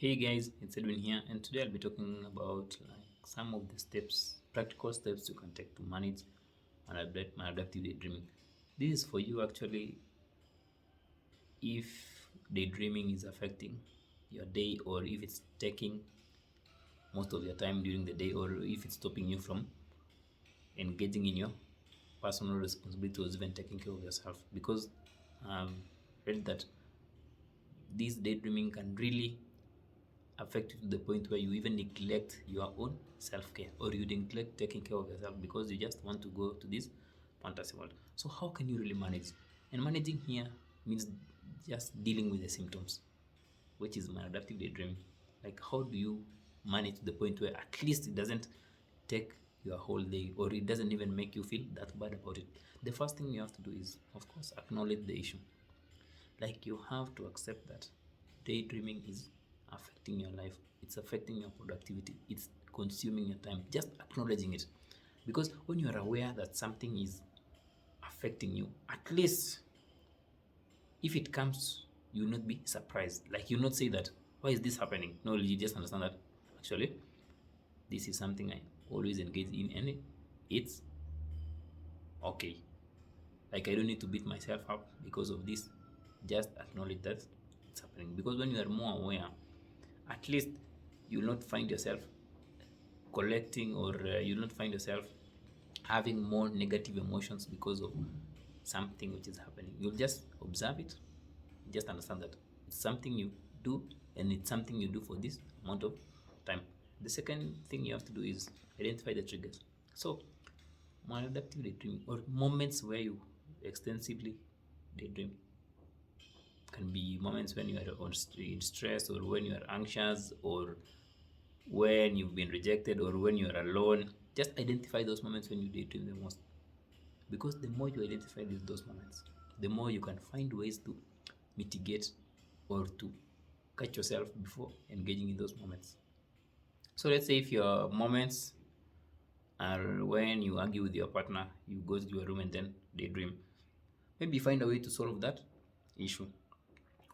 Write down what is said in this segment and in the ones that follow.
Hey guys, it's Edwin here, and today I'll be talking about some of the steps, practical steps you can take to manage maladaptive daydreaming. This is for you actually if daydreaming is affecting your day, or if it's taking most of your time during the day, or if it's stopping you from engaging in your personal responsibility or even taking care of yourself. Because I've read that this daydreaming can really affect you to the point where you even neglect your own self-care, or you neglect taking care of yourself because you just want to go to this fantasy world. So how can you really manage? And managing here means just dealing with the symptoms, which is maladaptive daydreaming. Like, how do you manage to the point where at least it doesn't take your whole day, or it doesn't even make you feel that bad about it? The first thing you have to do is, of course, acknowledge the issue. Like, you have to accept that daydreaming is affecting your life, it's affecting your productivity, it's consuming your time. Just acknowledging it, because when you are aware that something is affecting you, at least if it comes, you will not be surprised. Like, you will not say that, why is this happening? No, you just understand that actually this is something I always engage in, and it's okay. Like, I don't need to beat myself up because of this. Just acknowledge that it's happening, because when you are more aware, at least you will not find yourself collecting, or you will not find yourself having more negative emotions because of something which is happening. You'll just observe it, just understand that it's something you do, and it's something you do for this amount of time. The second thing you have to do is identify the triggers. So maladaptive daydreaming, or moments where you extensively daydream, can be moments when you are in stress, or when you are anxious, or when you've been rejected, or when you are alone. Just identify those moments when you daydream the most, because the more you identify those moments, the more you can find ways to mitigate or to catch yourself before engaging in those moments. So let's say if your moments are when you argue with your partner, you go to your room and then daydream, maybe find a way to solve that issue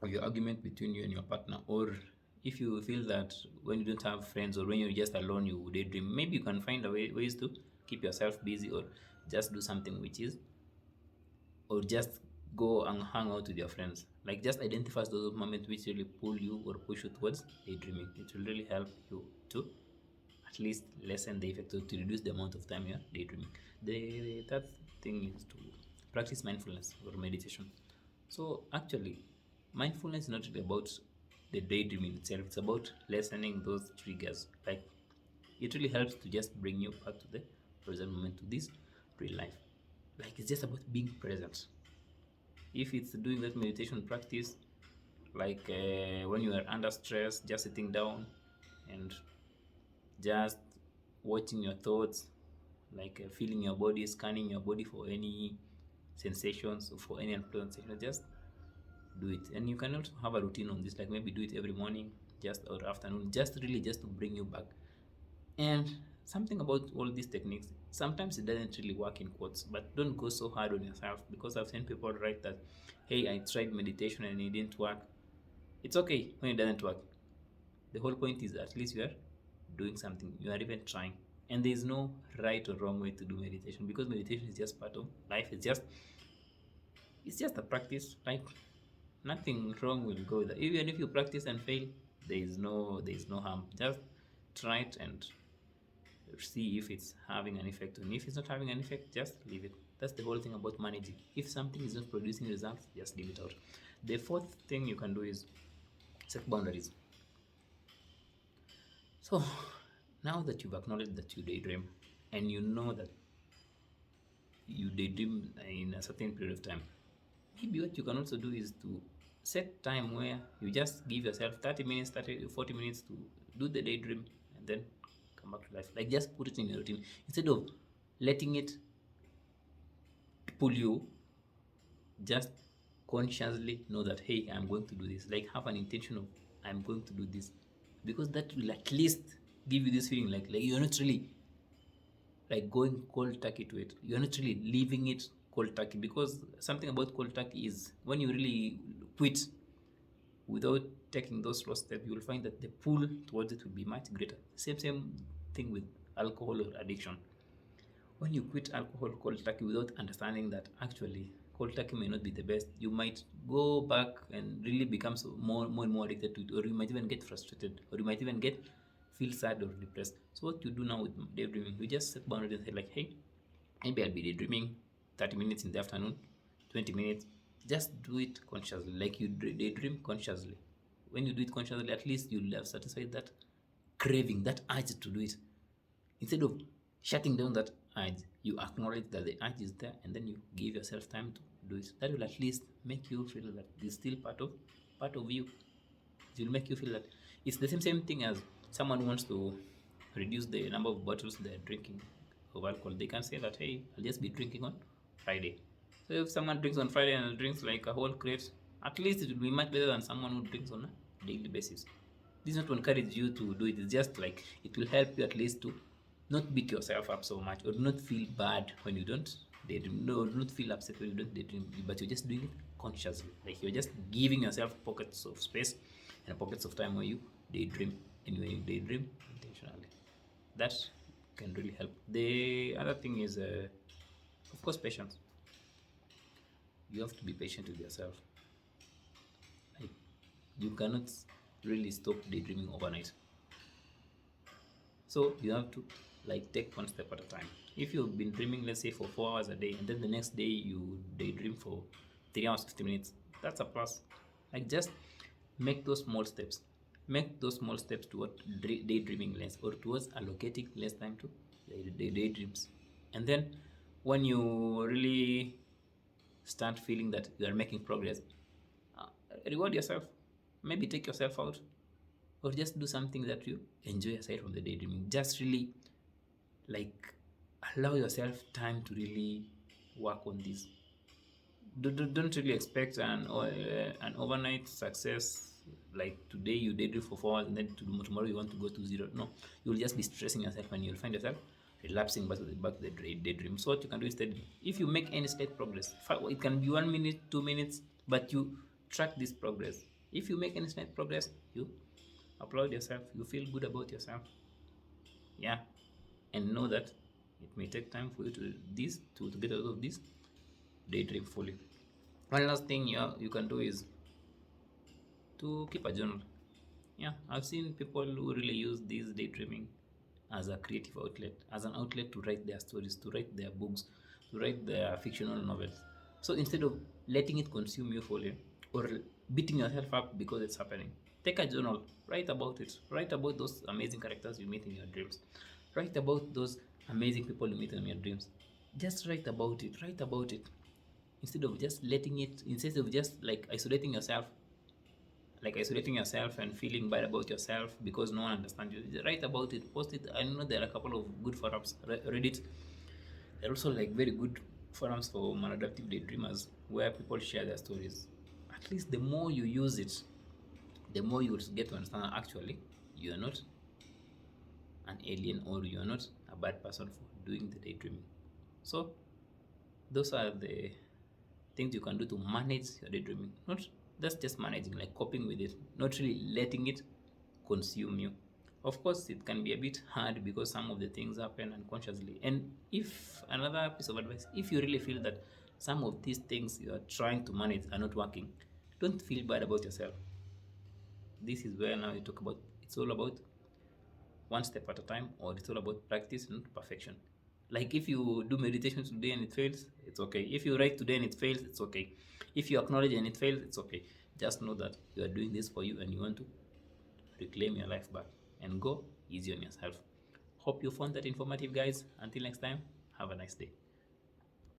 of your argument between you and your partner. Or if you feel that when you don't have friends, or when you're just alone, you daydream, maybe you can find ways to keep yourself busy, or just do something which is, or just go and hang out with your friends. Like, just identify those moments which really pull you or push you towards daydreaming. It will really help you to at least lessen the effect, or to reduce the amount of time you're daydreaming. The third thing is to practice mindfulness or meditation. So actually, mindfulness is not really about the daydreaming itself, it's about lessening those triggers. Like, it really helps to just bring you back to the present moment, to this real life. Like, it's just about being present. If it's doing that meditation practice, like when you are under stress, just sitting down and just watching your thoughts, like feeling your body, scanning your body for any sensations, or for any unpleasant sensations, just do it. And you can also have a routine on this, like maybe do it every morning, just, or afternoon, just really just to bring you back. And something about all these techniques, sometimes it doesn't really work, in quotes, but don't go so hard on yourself, because I've seen people write that, hey, I tried meditation and it didn't work. It's okay when it doesn't work. The whole point is, at least you are doing something, you are even trying. And there is no right or wrong way to do meditation, because meditation is just part of life. It's just a practice. Like, nothing wrong will go with that. Even if you practice and fail, there is no harm. Just try it and see if it's having an effect. And if it's not having an effect, just leave it. That's the whole thing about managing. If something is not producing results, just leave it out. The fourth thing you can do is set boundaries. So now that you've acknowledged that you daydream, and you know that you daydream in a certain period of time, maybe what you can also do is to set time where you just give yourself 30 minutes, 30 40 minutes to do the daydream, and then come back to life. Like, just put it in your routine, instead of letting it pull you. Just consciously know that, hey, I'm going to do this. Like, have an intention of, I'm going to do this, because that will at least give you this feeling, like you're not really like going cold turkey to it. You're not really leaving it cold turkey, because something about cold turkey is when you really quit without taking those slow steps, you will find that the pull towards it will be much greater. Same thing with alcohol or addiction. When you quit alcohol cold turkey without understanding that actually cold turkey may not be the best, you might go back and really become more and more addicted to it, or you might even get frustrated, or you might even feel sad or depressed. So what you do now with daydreaming, you just set boundaries and say like, hey, maybe I'll be daydreaming 30 minutes in the afternoon, 20 minutes. Just do it consciously, like you daydream consciously. When you do it consciously, at least you'll have satisfied that craving, that urge to do it. Instead of shutting down that urge, you acknowledge that the urge is there, and then you give yourself time to do it. That will at least make you feel that this is still part of you. It will make you feel that it's the same thing as someone who wants to reduce the number of bottles they're drinking of alcohol. They can say that, hey, I'll just be drinking on Friday. So if someone drinks on Friday and drinks like a whole crate, at least it will be much better than someone who drinks on a daily basis. This is not to encourage you to do it. It's just like it will help you at least to not beat yourself up so much, or not feel bad when you don't daydream. No, not feel upset when you don't daydream, but you're just doing it consciously. Like you're just giving yourself pockets of space and pockets of time where you daydream, and when you daydream intentionally, that can really help. The other thing is, of course, patience. You have to be patient with yourself. Like, you cannot really stop daydreaming overnight. So you have to like take one step at a time. If you've been dreaming, let's say, for 4 hours a day, and then the next day you daydream for 3 hours 50 minutes, that's a plus. Like, just make those small steps. Make those small steps toward daydreaming less, or towards allocating less time to daydreams. And then when you really start feeling that you are making progress, reward yourself. Maybe take yourself out, or just do something that you enjoy aside from the daydreaming. Just really like allow yourself time to really work on this. Don't really expect an overnight success. Like today you daydream for 4 hours, and then tomorrow you want to go to zero. No, you'll just be stressing yourself, and you'll find yourself relapsing back to the daydream. So what you can do instead, if you make any slight progress, it can be 1 minute, 2 minutes, but you track this progress. If you make any slight progress, you applaud yourself, you feel good about yourself. Yeah, and know that it may take time for you to get out of this daydream fully. One last thing you can do is to keep a journal. Yeah, I've seen people who really use this daydreaming as a creative outlet, as an outlet to write their stories, to write their books, to write their fictional novels. So instead of letting it consume you fully, or beating yourself up because it's happening, take a journal, write about it, write about those amazing characters you meet in your dreams, write about those amazing people you meet in your dreams. Just write about it, instead of just letting it, instead of just isolating yourself and feeling bad about yourself because no one understands you. Write about it, post it. I know there are a couple of good forums, Reddit. There are also like very good forums for maladaptive daydreamers where people share their stories. At least the more you use it, the more you will get to understand that actually you are not an alien, or you are not a bad person for doing the daydreaming. So those are the things you can do to manage your daydreaming. Not that's just managing, like coping with it, not really letting it consume you. Of course, it can be a bit hard because some of the things happen unconsciously. And if another piece of advice, if you really feel that some of these things you are trying to manage are not working, don't feel bad about yourself. This is where now you talk about it's all about one step at a time, or it's all about practice, not perfection. Like if you do meditation today and it fails, it's okay. If you write today and it fails, it's okay. If you acknowledge and it fails, it's okay. Just know that you are doing this for you, and you want to reclaim your life back, and go easy on yourself. Hope you found that informative, guys. Until next time, have a nice day.